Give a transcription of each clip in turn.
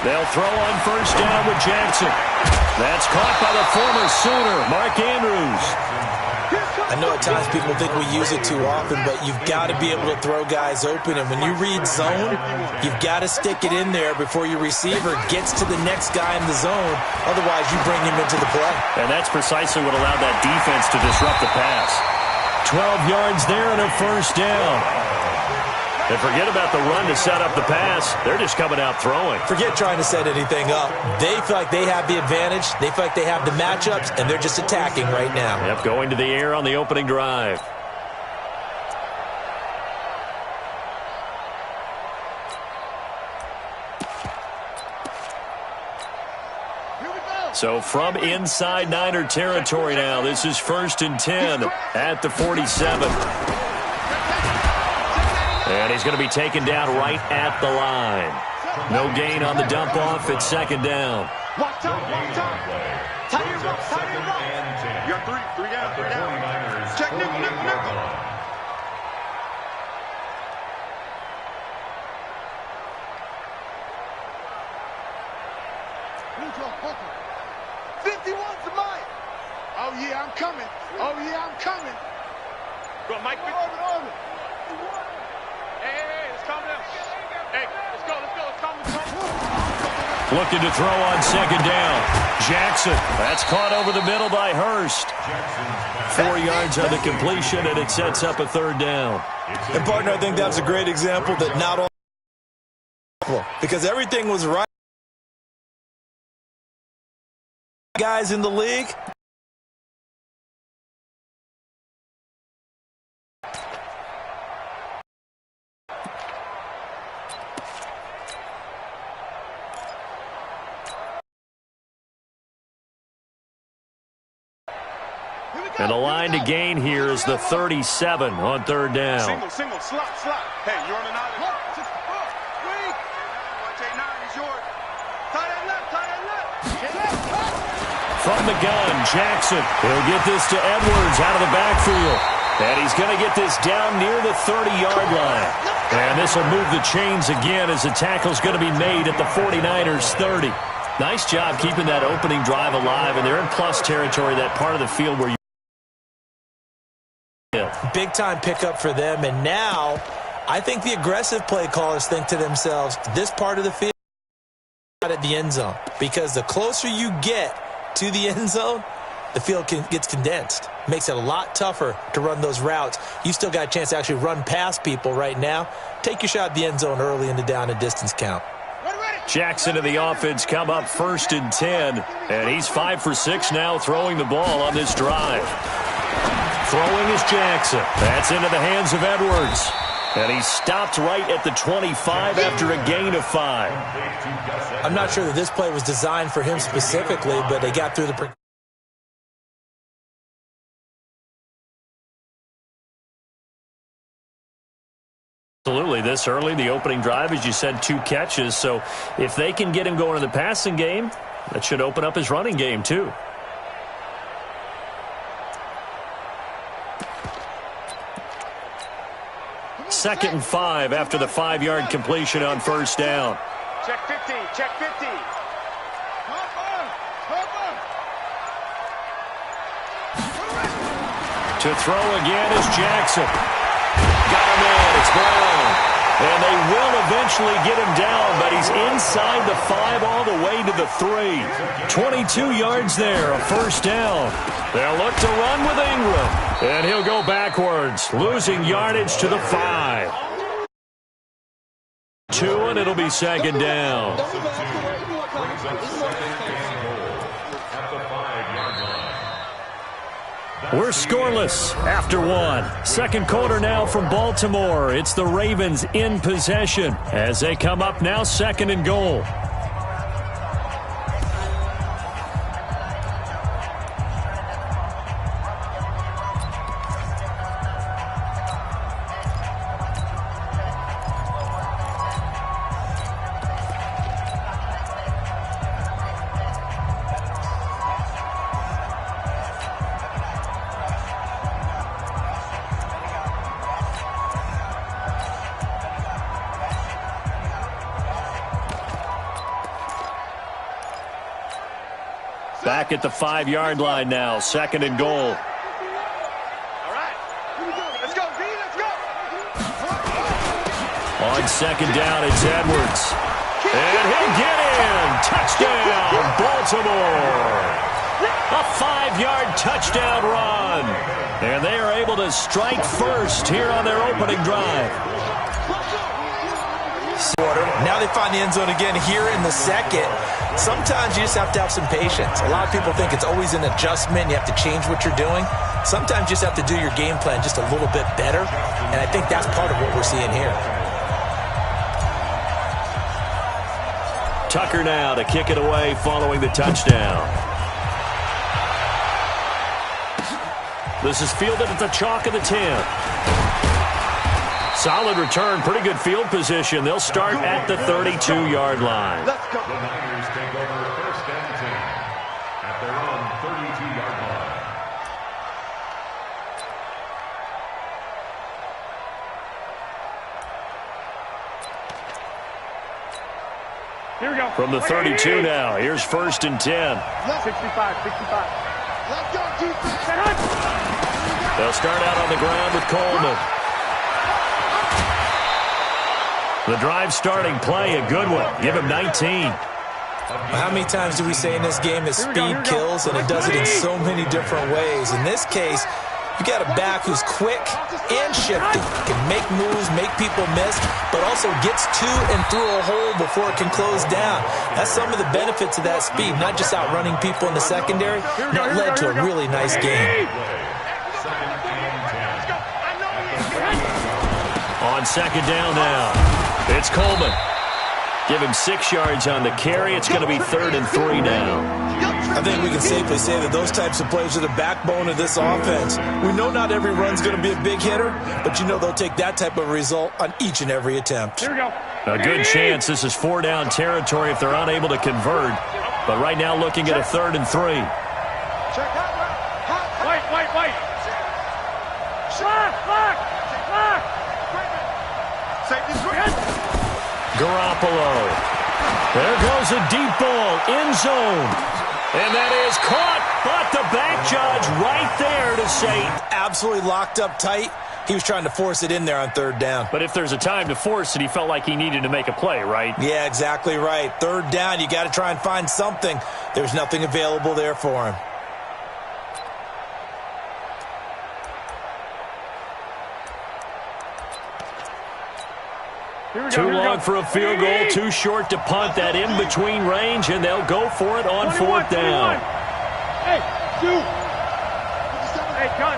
They'll throw on first down with Jackson. That's caught by the former Sooner, Mark Andrews. I know at times people think we use it too often, but you've got to be able to throw guys open. And when you read zone, you've got to stick it in there before your receiver gets to the next guy in the zone. Otherwise, you bring him into the play. And that's precisely what allowed that defense to disrupt the pass. 12 yards there and a first down. And forget about the run to set up the pass. They're just coming out throwing. Forget trying to set anything up. They feel like they have the advantage. They feel like they have the matchups, and they're just attacking right now. Yep, going to the air on the opening drive. So from inside Niner territory now, this is 1st and 10 at the 47. And he's going to be taken down right at the line. No gain on the dump off at 2nd down. Watch time. Tie him up. You're three down. Check nickel. 51's the mic. Oh yeah, I'm coming. Go, Mike. Orbit. Hey, let's calm down. Hey, let's go. Let's calm down. Looking to throw on 2nd down. Jackson. That's caught over the middle by Hurst. 4 yards on the completion, and it sets up a 3rd down. And, partner, I think that's a great example that not all, because everything was right. Guys in the league. And the line to gain here is the 37 on 3rd down. Single, slot. Hey, you're on an island. Wait. Watch 8-9, he's yours. Tie that left. From the gun, Jackson. He'll get this to Edwards out of the backfield. And he's going to get this down near the 30-yard line. And this will move the chains again as the tackle's going to be made at the 49ers 30. Nice job keeping that opening drive alive, and they're in plus territory, that part of the field where you big-time pickup for them, and now I think the aggressive play callers think to themselves, this part of the field at the end zone, because the closer you get to the end zone, the field gets condensed. Makes it a lot tougher to run those routes. You still got a chance to actually run past people right now. Take your shot at the end zone early in the down and distance count. Jackson and the offense come up 1st and 10, and he's 5 for 6 now throwing the ball on this drive. Throwing is Jackson. That's into the hands of Edwards. And he stopped right at the 25 after a gain of 5. I'm not sure that this play was designed for him specifically, but they got through the... Absolutely. This early, the opening drive, as you said, 2 catches. So if they can get him going in the passing game, that should open up his running game too. Second and 5 after the 5-yard completion on first down. Check 50. To throw again is Jackson. Got him in. It's Brown. And they will eventually get him down, but he's inside the 5 all the way to the 3. 22 yards there, a first down. They'll look to run with Ingram. And he'll go backwards, losing yardage to the 5. 2, and it'll be 2nd down. We're scoreless after 1. Second quarter now from Baltimore. It's the Ravens in possession as they come up now 2nd and goal. Back at the 5-yard line now, 2nd and goal. On 2nd down, it's Edwards. And he'll get in. Touchdown, Baltimore. A 5-yard touchdown run. And they are able to strike first here on their opening drive. Now they find the end zone again here in the 2nd. Sometimes you just have to have some patience. A lot of people think it's always an adjustment. You have to change what you're doing. Sometimes you just have to do your game plan just a little bit better. And I think that's part of what we're seeing here. Tucker now to kick it away following the touchdown. This is fielded at the chalk of the 10. Solid return, pretty good field position. They'll start at the 32-yard line. Let's go. The Niners take over 1st and 10 at their own 32-yard line. Here we go. From the 32 now, here's 1st and 10. 65. Let's go, defense. They'll start out on the ground with Coleman. The drive starting play, a good one. Give him 19. How many times do we say in this game that speed kills, and it does it in so many different ways? In this case, you got a back who's quick and shifty, can make moves, make people miss, but also gets to and through a hole before it can close down. That's some of the benefits of that speed, not just outrunning people in the secondary. That led to a really nice game. On 2nd down now, it's Coleman. Give him 6 yards on the carry. It's going to be 3rd and 3 now. I think we can safely say that those types of plays are the backbone of this offense. We know not every run's going to be a big hitter, but you know they'll take that type of result on each and every attempt. Here we go. A good chance this is 4-down territory if they're unable to convert. But right now looking at a 3rd and 3. Check out. Wait. Lock. Safety's good. Garoppolo. There goes a deep ball, end zone. And that is caught, but the back judge right there to say. Absolutely locked up tight. He was trying to force it in there on 3rd down. But if there's a time to force it, he felt like he needed to make a play, right? Yeah, exactly right. 3rd down, you got to try and find something. There's nothing available there for him. Too long for a field goal, too short to punt. That in between range, and they'll go for it on 4th down. Hey, shoot. Hey, gun.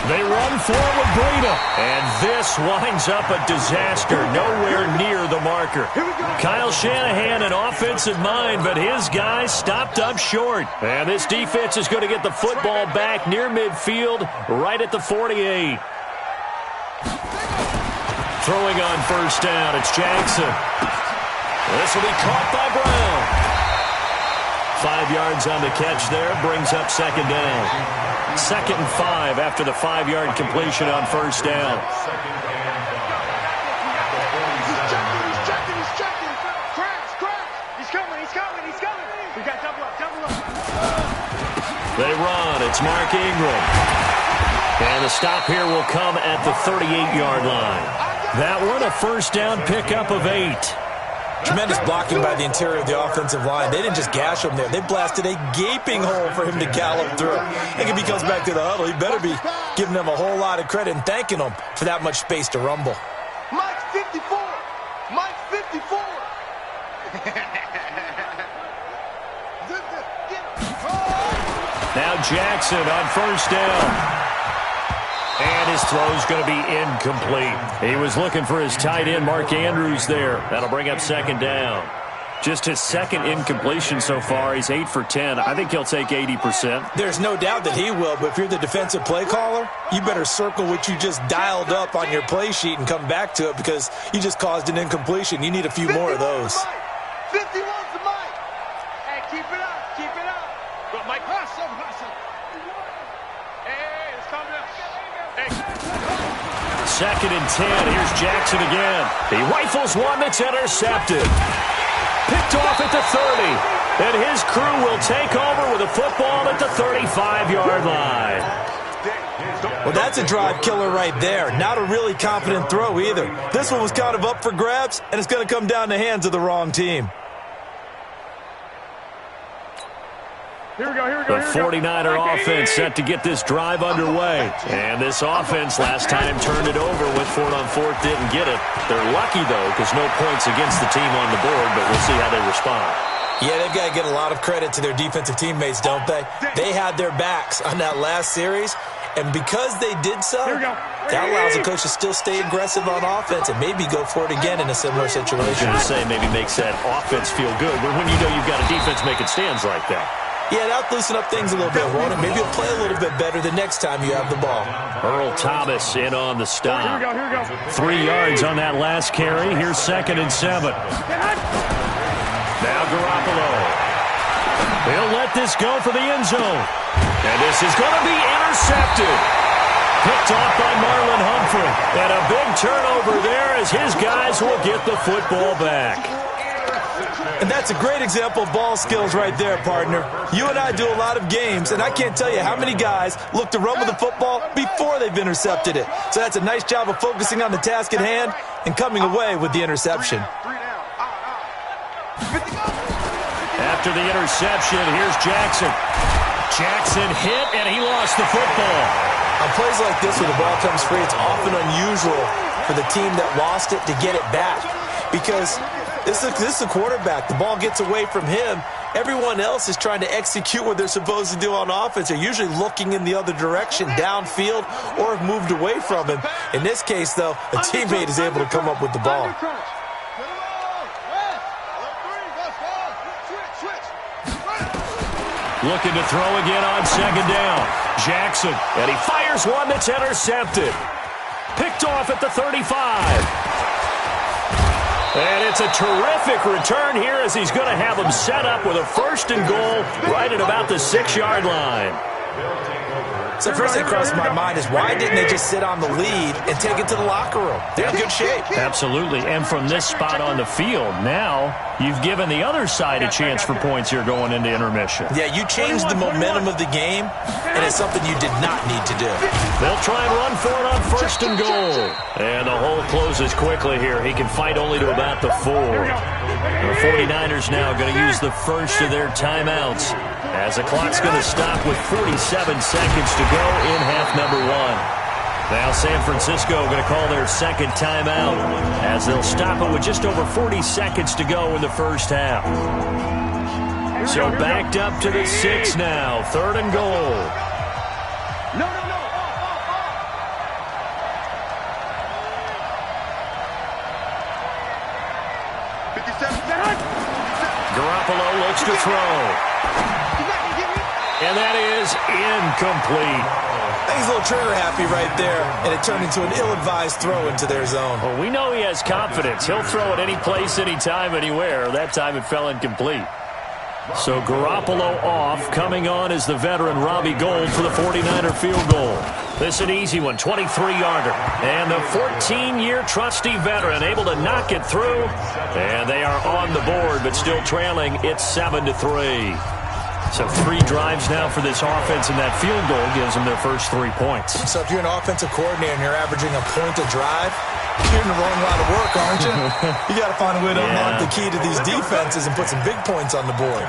They run forward with Breida, and this winds up a disaster, nowhere near the marker. Kyle Shanahan, an offensive mind, but his guys stopped up short. And this defense is going to get the football back near midfield, right at the 48. Throwing on 1st down, it's Jackson. This will be caught by Brown. 5 yards on the catch there, brings up 2nd down. 2nd and 5 after the 5-yard completion on 1st down. He's checking. Crash. He's coming. We got double up. They run. It's Mark Ingram. And the stop here will come at the 38-yard line. That one, a 1st down pickup of 8. Tremendous blocking by the interior of the offensive line. They didn't just gash him there. They blasted a gaping hole for him to gallop through. I think if he comes back to the huddle, he better be giving them a whole lot of credit and thanking them for that much space to rumble. Mike's 54. Now Jackson on 1st down. And his throw's going to be incomplete. He was looking for his tight end, Mark Andrews, there. That'll bring up 2nd down. Just his 2nd incompletion so far. He's 8 for 10. I think he'll take 80%. There's no doubt that he will, but if you're the defensive play caller, you better circle what you just dialed up on your play sheet and come back to it because you just caused an incompletion. You need a few more of those. 51's the Mike. Hey, keep it up. Go, Mike. Hustle. Hey, let's calm down. Hey. 2nd and 10. Here's Jackson again. He rifles one that's intercepted. Picked off at the 30. And his crew will take over with a football at the 35-yard line. Well, that's a drive killer right there. Not a really confident throw either. This one was kind of up for grabs, and it's going to come down the hands of the wrong team. Here we go. The 49er offense set to get this drive underway. And this offense last time turned it over, went for it on 4th, didn't get it. They're lucky, though, because no points against the team on the board, but we'll see how they respond. Yeah, they've got to get a lot of credit to their defensive teammates, don't they? They had their backs on that last series, and because they did so, that allows the coach to still stay aggressive on offense and maybe go for it again in a similar situation. I was going to say maybe makes that offense feel good, but when you know you've got a defense making stands like that. Yeah, that'll loosen up things a little bit, won't it? Maybe you'll play a little bit better the next time you have the ball. Earl Thomas in on the stop. Here we go. 3 yards on that last carry. Here's 2nd and 7. Now Garoppolo. He'll let this go for the end zone. And this is going to be intercepted. Picked off by Marlon Humphrey. And a big turnover there as his guys will get the football back. And that's a great example of ball skills right there, partner. You and I do a lot of games, and I can't tell you how many guys look to run with the football before they've intercepted it. So that's a nice job of focusing on the task at hand and coming away with the interception. After the interception, here's Jackson. Jackson hit, and he lost the football. On plays like this where the ball comes free, it's often unusual for the team that lost it to get it back. Because this is a quarterback. The ball gets away from him. Everyone else is trying to execute what they're supposed to do on offense. They're usually looking in the other direction, downfield, or have moved away from him. In this case, though, a teammate is able to come up with the ball. Looking to throw again on 2nd down. Jackson, and he fires one that's intercepted. Picked off at the 35. And it's a terrific return here as he's going to have them set up with a 1st and goal right at about the 6-yard line. So the first thing that crossed my mind is why didn't they just sit on the lead and take it to the locker room? They're in good shape. Absolutely. And from this spot on the field, now you've given the other side a chance for points here going into intermission. Yeah, you changed the momentum of the game, and it's something you did not need to do. They'll try and run for it on 1st and goal. And the hole closes quickly here. He can fight only to about the 4. The 49ers now going to use the first of their timeouts as the clock's going to stop with 47 seconds to go in half number 1. Now San Francisco going to call their 2nd timeout as they'll stop it with just over 40 seconds to go in the first half. So backed up to the 6 now, 3rd and goal. No. Garoppolo looks to throw. And that is incomplete. I think he's a little trigger happy right there, and it turned into an ill-advised throw into their zone. Well, we know he has confidence. He'll throw it any place, anytime, anywhere. That time it fell incomplete. So Garoppolo off. Coming on is the veteran Robbie Gould for the 49er field goal. This is an easy one, 23-yarder. And the 14-year trusty veteran able to knock it through. And they are on the board, but still trailing. It's 7-3. So 3 drives now for this offense, and that field goal gives them their first 3 points. So if you're an offensive coordinator and you're averaging a point a drive, you're in the wrong line of work, aren't you? You got to find a way to unlock the key to these defenses and put some big points on the board.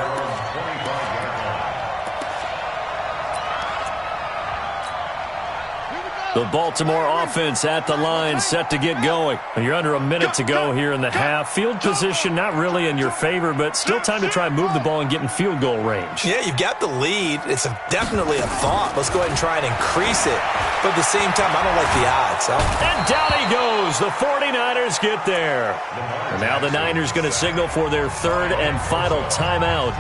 The Baltimore offense at the line, set to get going. You're under a minute to go here in the half. Field position not really in your favor, but still time to try and move the ball and get in field goal range. Yeah, you've got the lead. It's definitely a thought. Let's go ahead and try and increase it. But at the same time, I don't like the odds. And down he goes. The 49ers get there. And now the Niners going to signal for their 3rd and final timeout.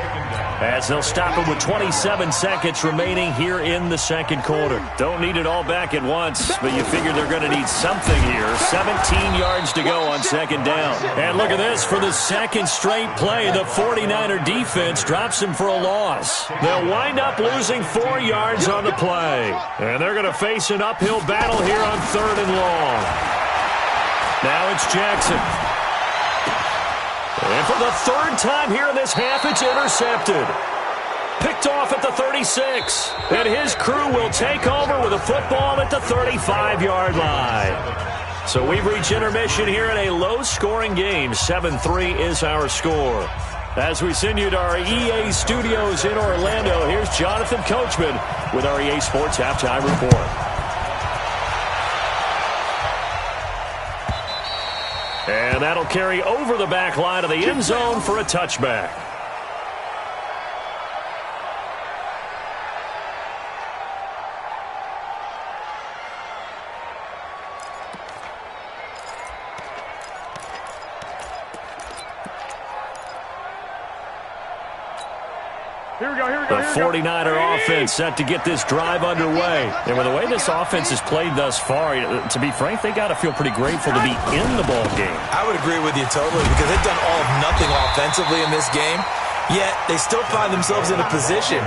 as they'll stop him with 27 seconds remaining here in the second quarter. Don't need it all back at once, but you figure they're going to need something here. 17 yards to go on second down. And look at this. For the second straight play, the 49er defense drops him for a loss. They'll wind up losing 4 yards on the play. And they're going to face an uphill battle here on 3rd and long. Now it's Jackson. And for the 3rd time here in this half, it's intercepted. Picked off at the 36. And his crew will take over with a football at the 35-yard line. So we've reached intermission here in a low-scoring game. 7-3 is our score. As we send you to our EA studios in Orlando, here's Jonathan Coachman with our EA Sports Halftime Report. And that'll carry over the back line of the end zone for a touchback. The 49er offense set to get this drive underway. And with the way this offense has played thus far, to be frank, they got to feel pretty grateful to be in the ball game. I would agree with you totally because they've done all of nothing offensively in this game, yet they still find themselves in a position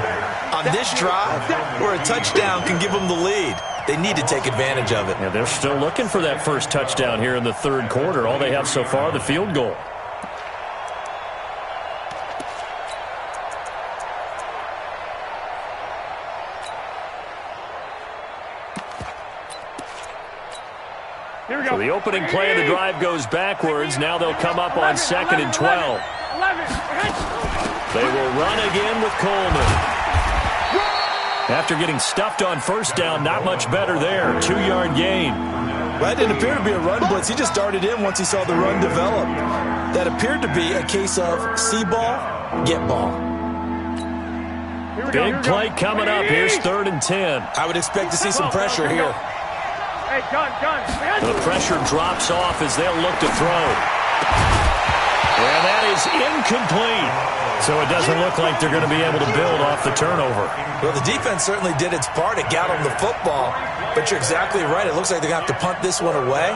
on this drive where a touchdown can give them the lead. They need to take advantage of it. Yeah, they're still looking for that first touchdown here in the 3rd quarter. All they have so far, the field goal. So the opening play of the drive goes backwards. Now they'll come up on 2nd and 12. They will run again with Coleman. After getting stuffed on 1st down, not much better there. 2-yard gain. Well, that didn't appear to be a run blitz. He just darted in once he saw the run develop. That appeared to be a case of see ball, get ball. Big play coming up. Here's 3rd and 10. I would expect to see some pressure here. The pressure drops off as they'll look to throw. And that is incomplete. So it doesn't look like they're going to be able to build off the turnover. Well, the defense certainly did its part. It got them the football. But you're exactly right. It looks like they're going to have to punt this one away.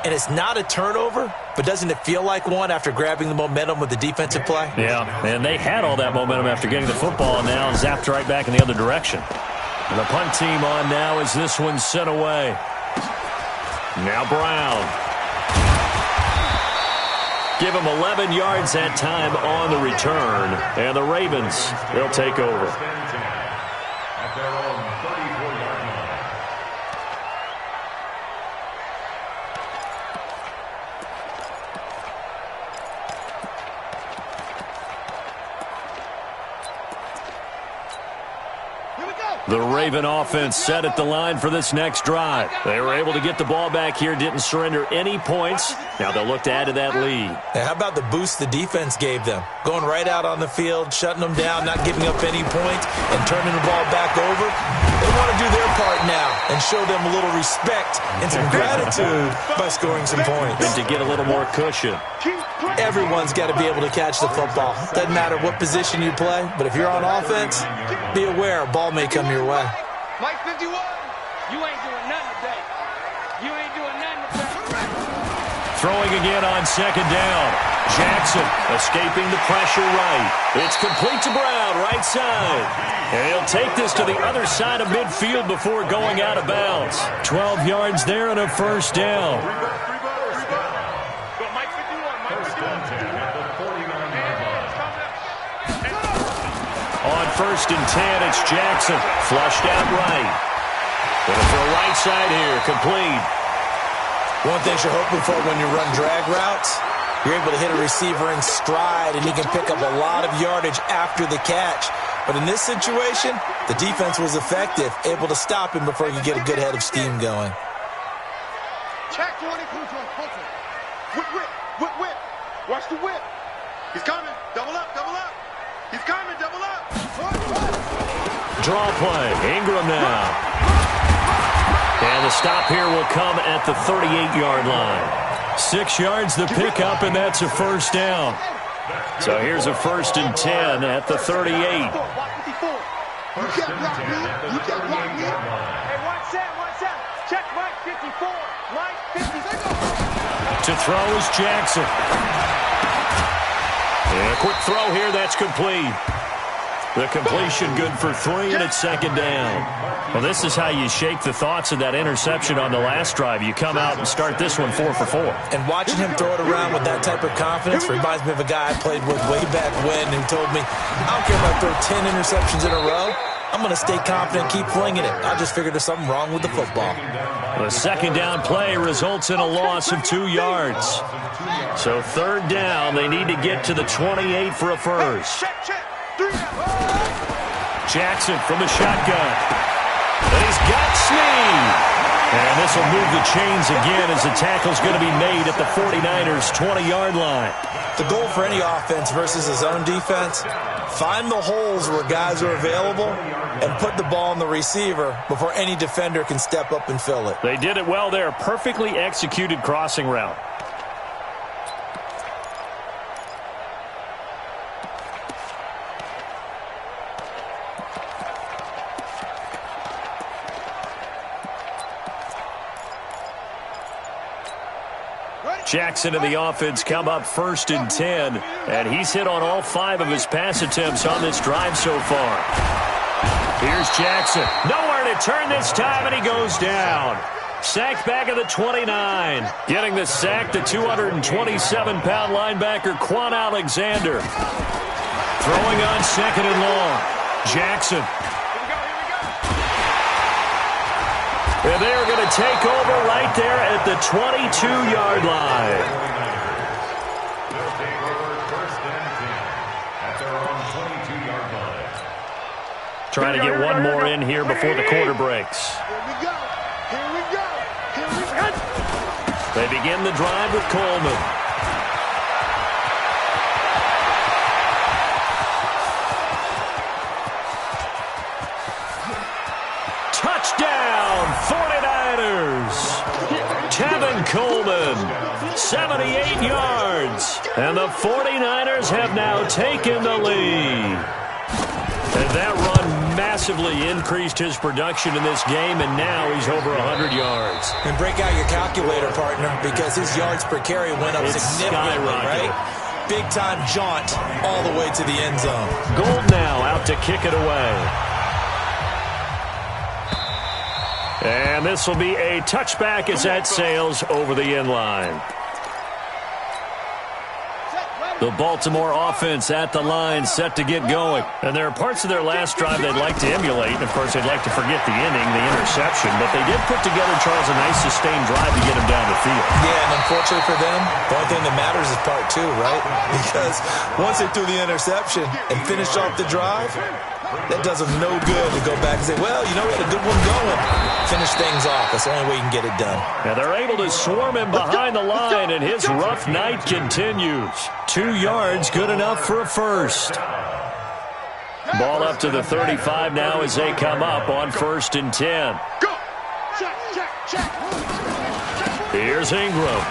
And it's not a turnover, but doesn't it feel like one after grabbing the momentum with the defensive play? Yeah, and they had all that momentum after getting the football and now zapped right back in the other direction. And the punt team on now as this one's sent away. Now Brown. Give him 11 yards that time on the return. And the Ravens, they'll take over. At their own 34-yard line. The Raven offense set at the line for this next drive. They were able to get the ball back here, didn't surrender any points. Now they'll look to add to that lead. Hey, how about the boost the defense gave them? Going right out on the field, shutting them down, not giving up any points, and turning the ball back over. They want to do their part now and show them a little respect and some gratitude by scoring some points. And to get a little more cushion. Everyone's got to be able to catch the football. Doesn't matter what position you play, but if you're on offense, be aware a ball may come your way. Mike 51, you ain't doing nothing today. You ain't doing nothing today. Throwing again on 2nd down. Jackson escaping the pressure right. It's complete to Brown, right side. And he'll take this to the other side of midfield before going out of bounds. 12 yards there and a 1st down. On 1st and 10, it's Jackson. Flushed out right. Going for a right side here. Complete. One thing you're hoping for when you run drag routes, you're able to hit a receiver in stride, and he can pick up a lot of yardage after the catch. But in this situation, the defense was effective, able to stop him before he could get a good head of steam going. Check 20, whip. Watch the whip. He's coming. Double up. He's coming. Double up. Draw play. Ingram now. And the stop here will come at the 38-yard line. 6 yards the pickup, and that's a 1st down. So here's a 1st and 10 at the 38. You can't block me. You can't block me. Hey, one set. Check Mike 54. Mike 54. To throw is Jackson. And a quick throw here, that's complete. The completion good for 3, and it's 2nd down. Well, this is how you shake the thoughts of that interception on the last drive. You come out and start this one 4 for 4. And watching him throw it around with that type of confidence reminds me of a guy I played with way back when who told me, I don't care if I throw 10 interceptions in a row. I'm going to stay confident and keep flinging it. I just figured there's something wrong with the football. The 2nd down play results in a loss of 2 yards. So 3rd down, they need to get to the 28 for a first. Jackson from the shotgun. And he's got Snead. And this will move the chains again as the tackle's going to be made at the 49ers' 20-yard line. The goal for any offense versus his own defense, find the holes where guys are available and put the ball on the receiver before any defender can step up and fill it. They did it well there. Perfectly executed crossing route. Jackson and the offense come up 1st and 10, and he's hit on all 5 of his pass attempts on this drive so far. Here's Jackson. Nowhere to turn this time, and he goes down. Sacked back at the 29. Getting the sack, the 227-pound linebacker, Quan Alexander. Throwing on 2nd and long. Jackson. And they are going to take over right there at the 22-yard line. They'll take over 1st and 10 at their own 22-yard line. Trying to get one more in here before the quarter breaks. Here we go. They begin the drive with Coleman. Touchdown, 49ers. Tevin Coleman, 78 yards. And the 49ers have now taken the lead. And that run massively increased his production in this game, and now he's over 100 yards. And break out your calculator, partner, because his yards per carry went up significantly, right? Big-time jaunt all the way to the end zone. Gold now out to kick it away. And this will be a touchback as that sails over the end line. The Baltimore offense at the line, set to get going. And there are parts of their last drive they'd like to emulate. And, of course, they'd like to forget the inning, the interception. But they did put together, Charles, a nice sustained drive to get them down the field. Yeah, and unfortunately for them, the only thing that matters is part 2, right? Because once they threw the interception and finished off the drive, that does them no good to go back and say, well, you know, we had a good one going. Finish things off. That's the only way you can get it done. Now they're able to swarm him behind the line, and his rough night continues. 2 yards, good enough for a first. Ball up to the 35 now as they come up on 1st and 10. Go. Check. Here's Ingram.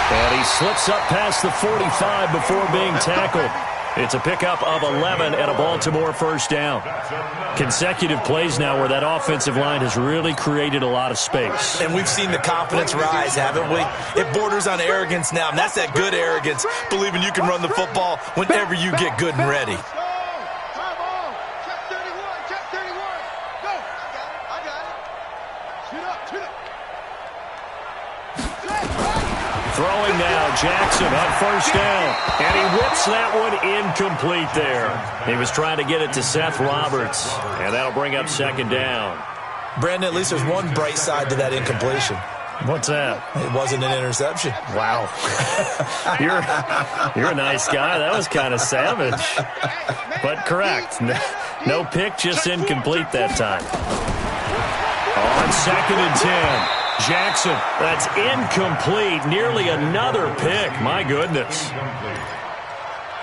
And he slips up past the 45 before being tackled. It's a pickup of 11 and a Baltimore 1st down. Consecutive plays now where that offensive line has really created a lot of space. And we've seen the confidence rise, haven't we? It borders on arrogance now, and that's that good arrogance, believing you can run the football whenever you get good and ready. Throwing now, Jackson on 1st down. And he whips that one incomplete there. He was trying to get it to Seth Roberts. And that'll bring up 2nd down. Brandon, at least there's one bright side to that incompletion. What's that? It wasn't an interception. Wow. You're a nice guy. That was kind of savage. But correct. No pick, just incomplete that time. On 2nd and 10. Jackson, that's incomplete. Nearly another pick. My goodness.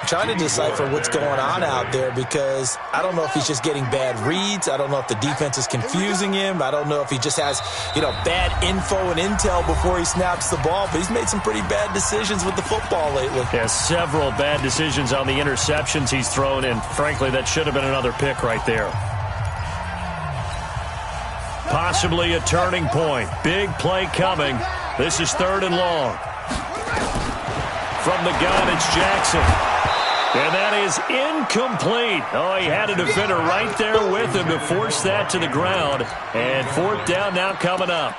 Trying to decipher what's going on out there because I don't know if he's just getting bad reads. I don't know if the defense is confusing him. I don't know if he just has, bad info and intel before he snaps the ball. But he's made some pretty bad decisions with the football lately. Yeah, several bad decisions on the interceptions he's thrown, and frankly, that should have been another pick right there. Possibly a turning point. Big play coming. This is 3rd and long. From the gun, it's Jackson. And that is incomplete. Oh, he had a defender right there with him to force that to the ground. And 4th down now coming up.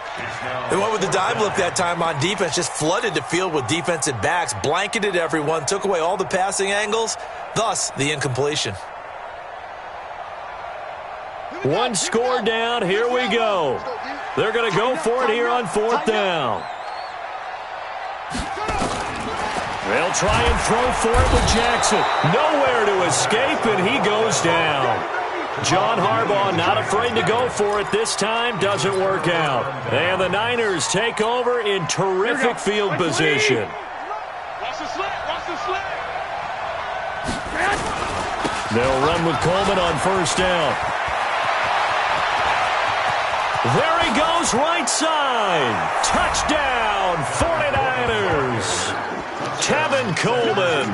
They went with the dive look that time on defense, just flooded the field with defensive backs, blanketed everyone, took away all the passing angles, thus the incompletion. One score down. Here we go. They're going to go for it here on 4th down. They'll try and throw for it with Jackson. Nowhere to escape, and he goes down. John Harbaugh not afraid to go for it this time. Doesn't work out. And the Niners take over in terrific field position. Watch the slant. Watch the slant. They'll run with Coleman on 1st down. There he goes, right side. Touchdown, 49ers. Tevin Coleman,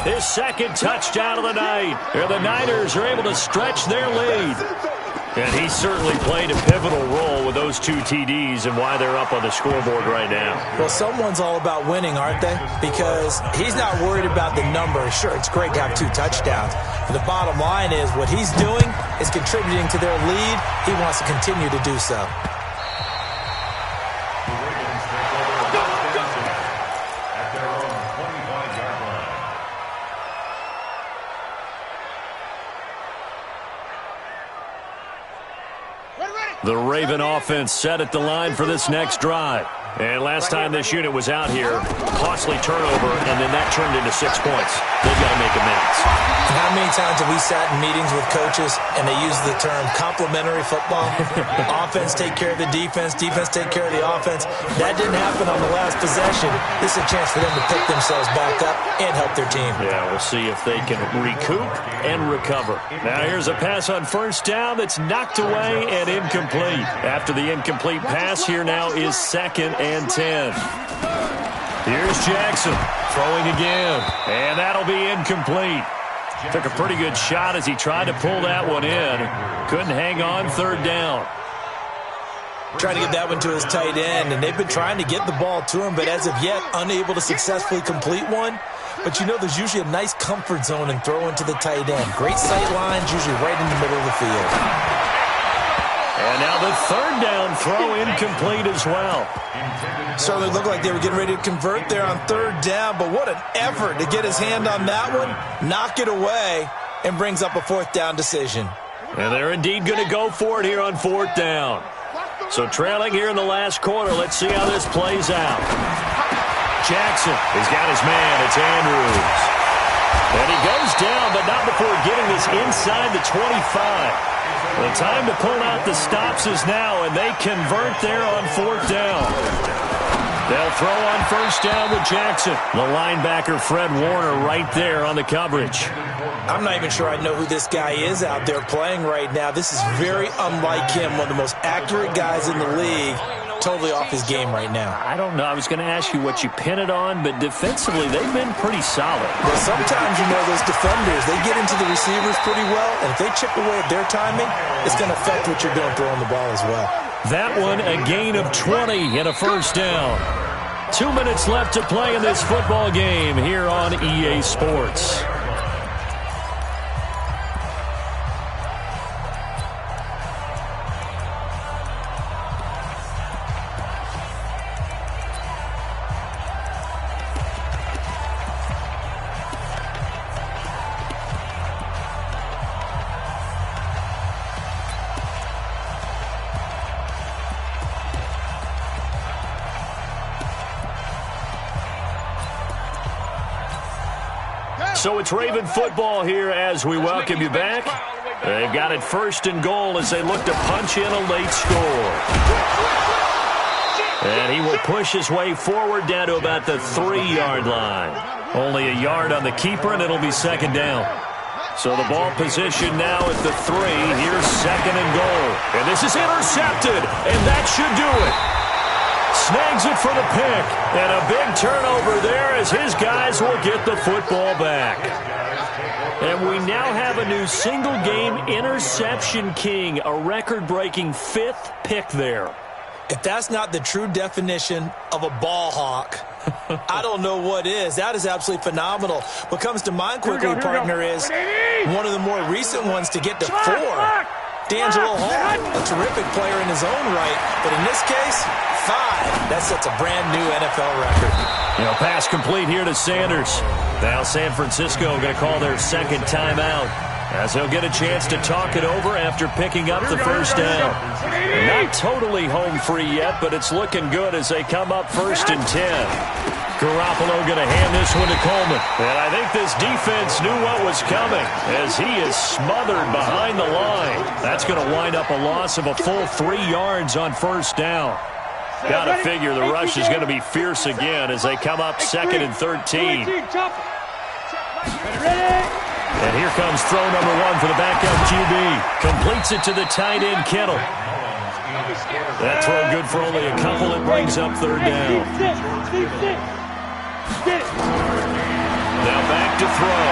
his 2nd touchdown of the night. And the Niners are able to stretch their lead. And he certainly played a pivotal role with those 2 TDs and why they're up on the scoreboard right now. Well, someone's all about winning, aren't they? Because he's not worried about the numbers. Sure, it's great to have 2 touchdowns. But the bottom line is what he's doing is contributing to their lead. He wants to continue to do so. The Raven offense set at the line for this next drive. And last time this unit was out here, costly turnover, and then that turned into 6 points. They've got to make amends. How many times have we sat in meetings with coaches and they use the term complementary football? Offense take care of the defense, defense take care of the offense. That didn't happen on the last possession. This is a chance for them to pick themselves back up and help their team. Yeah, we'll see if they can recoup and recover. Now here's a pass on 1st down that's knocked away and incomplete. After the incomplete pass, here now is 2nd and 10. Here's Jackson throwing again, and that'll be incomplete. Took a pretty good shot as he tried to pull that one in. Couldn't hang on 3rd down. Trying to get that one to his tight end, and they've been trying to get the ball to him, but as of yet, unable to successfully complete one. But there's usually a nice comfort zone in throwing to the tight end. Great sight lines, usually right in the middle of the field. And now the 3rd down throw incomplete as well. Certainly looked like they were getting ready to convert there on 3rd down, but what an effort to get his hand on that one, knock it away, and brings up a 4th down decision. And they're indeed going to go for it here on 4th down. So trailing here in the last quarter, let's see how this plays out. Jackson, he's got his man, it's Andrews. And he goes down, but not before getting this inside the 25. The time to pull out the stops is now, and they convert there on 4th down. They'll throw on 1st down with Jackson. The linebacker, Fred Warner, right there on the coverage. I'm not even sure I know who this guy is out there playing right now. This is very unlike him, one of the most accurate guys in the league. Totally off his game right now. I don't know. I was going to ask you what you pin it on, but defensively, they've been pretty solid. Well, sometimes, those defenders, they get into the receivers pretty well, and if they chip away at their timing, it's going to affect what you're doing throwing the ball as well. That one, a gain of 20 and a 1st down. 2 minutes left to play in this football game here on EA Sports. So it's Raven football here as we welcome you back. They've got it 1st and goal as they look to punch in a late score. And he will push his way forward down to about the 3-yard line. Only a yard on the keeper, and it'll be second down. So the ball position now at the 3. Here's second and goal. And this is intercepted, and that should do it. Snags it for the pick, and a big turnover there as his guys will get the football back. And we now have a new single-game interception king, a record-breaking 5th pick there. If that's not the true definition of a ball hawk, I don't know what is. That is absolutely phenomenal. What comes to mind quickly, partner, is one of the more recent ones to get to 4. D'Angelo Hall, a terrific player in his own right, but in this case, 5. That sets a brand-new NFL record. Pass complete here to Sanders. Now San Francisco going to call their second timeout, as they'll get a chance to talk it over after picking up the first down. Not totally home free yet, but it's looking good as they come up 1st and 10. Garoppolo going to hand this one to Coleman. And I think this defense knew what was coming as he is smothered behind the line. That's going to wind up a loss of a full 3 yards on first down. Got to figure the rush is going to be fierce again as they come up 2nd and 13. And here comes throw number 1 for the backup QB. Completes it to the tight end, Kittle. That throw good for only a couple. It brings up 3rd down. Now back to throw.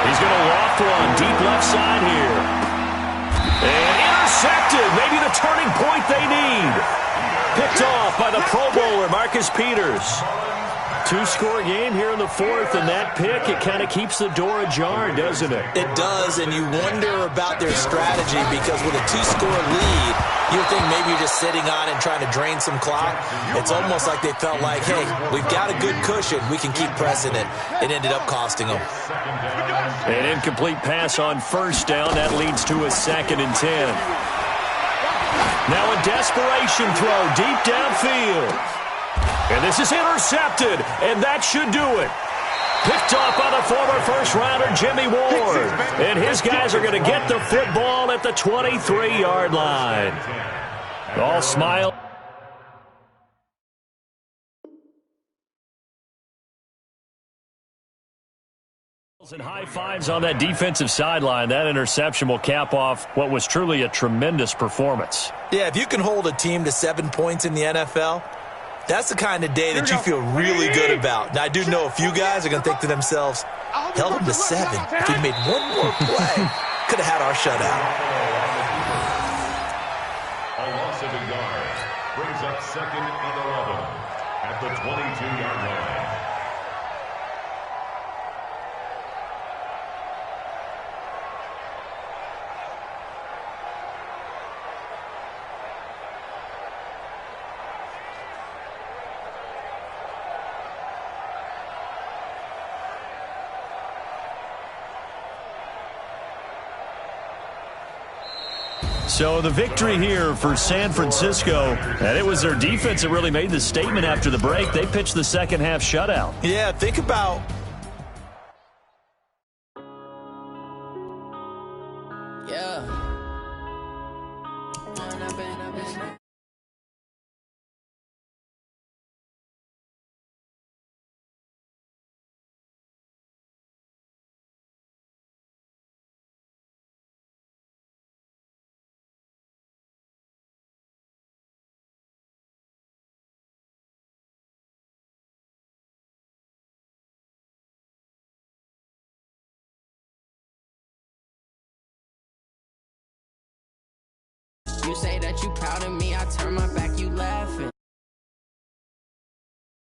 He's going to loft one deep left side here. And intercepted. Maybe the turning point they need. Picked off by the Pro Bowler, Marcus Peters. 2-score game here in the 4th, and that pick, it kind of keeps the door ajar, doesn't it? It does, and you wonder about their strategy because with a 2-score lead, you think maybe you're just sitting on it and trying to drain some clock. It's almost like they felt like, hey, we've got a good cushion. We can keep pressing it. It ended up costing them. An incomplete pass on first down. That leads to a 2nd and 10. Now a desperation throw deep downfield. And this is intercepted, and that should do it. Picked off by the former first-rounder Jimmy Ward. And his guys are going to get the football at the 23-yard line. All smile. And high fives on that defensive sideline. That interception will cap off what was truly a tremendous performance. Yeah, if you can hold a team to 7 points in the NFL, that's the kind of day that you feel really good about. Now, I do know a few guys are going to think to themselves, held them to 7. If we made one more play, could have had our shutout. A loss of a yard brings up 2nd and 11 at the 22-yard line. So the victory here for San Francisco, and it was their defense that really made the statement after the break. They pitched the second half shutout. Yeah, think about You say that you proud of me, I turn my back, you laughing.